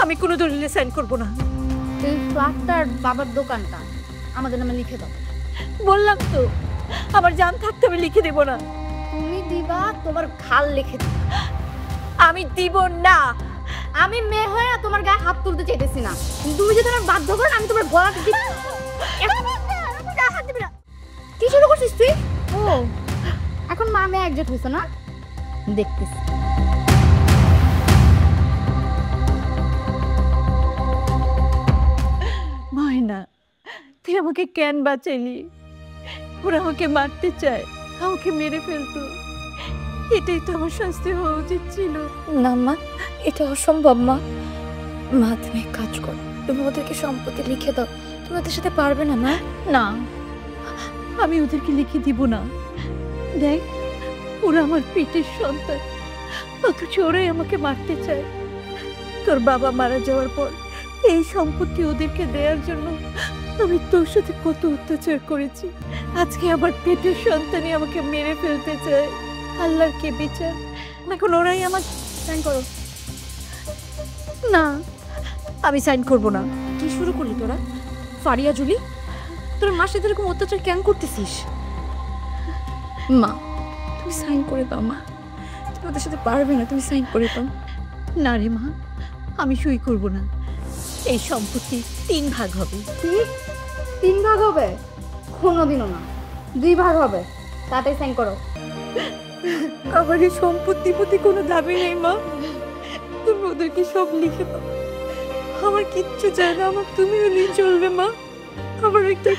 আমি কোনো দলিলে সাইন করব না। এই ফ্ল্যাটটার বাবার দোকানটা আমাদের নামে লিখে দাও। বললাম তো আমার জান থাকতে আমি লিখে দেব না। তুমি দিবা, তোমার খাল লিখে দিবা। আমি দিব না। আমি মেয়ে হয়ে তোমার গায়ে হাত তুলতে চাইতেছি না, তুমি যদি আমার বাধ্য করো আমি তোমার গলা টিপে হাত দিবি না। কি শুরু করছিস তুই? ও এখন মা মেয়ে একজোট হয়েছে না, দেখতেছি। মায়না, তুই আমাকে কেন বাঁচাইলি? ওরা আমাকে মারতে চায়, আমাকে মেরে ফেলতো। এটাই তো আমার শাস্তি হওয়া উচিত ছিল। না মা, এটা অসম্ভব। মা মা তুমি এক কাজ করো, তুমি ওদেরকে সম্পত্তি লিখে দাও। তুমি ওদের সাথে পারবে না মা? না, আমি ওদেরকে লিখে দিব না। দেখ, ওরা আমার পেটের সন্তান, অথচ ওরাই আমাকে মারতে চায়। তোর বাবা মারা যাওয়ার পর এই সম্পত্তি ওদেরকে দেওয়ার জন্য আমি তোর সাথে কত অত্যাচার করেছি। আজকে আমার পেটের সন্তানই আমাকে মেরে ফেলতে চায়। আল্লাহর কে বিচার? এখন ওরাই আমার। সাইন করো। না, আমি সাইন করব না। কি শুরু করলি তোরা? ফারিয়া জুলি, তোর মার সাথে এরকম অত্যাচার কেন করতেছিস? মা তুমি সাইন করে দাও। মা তুমি ওদের সাথে পারবে না, তুমি সাইন করে দাও। না রে মা, আমি সই করব না। এই সম্পত্তি 3 ভাগ হবে। 3 ভাগ হবে? কোনোদিনও না, 2 ভাগ হবে। তাতে সাইন করো। আমার এই সম্পত্তির প্রতি কোনো দাবি নেই মা। তুমি ওদেরকে সব লিখে দাও। আমার কিচ্ছু চাই না, আমার তুমি হলেই চলবে মা। আমার একটা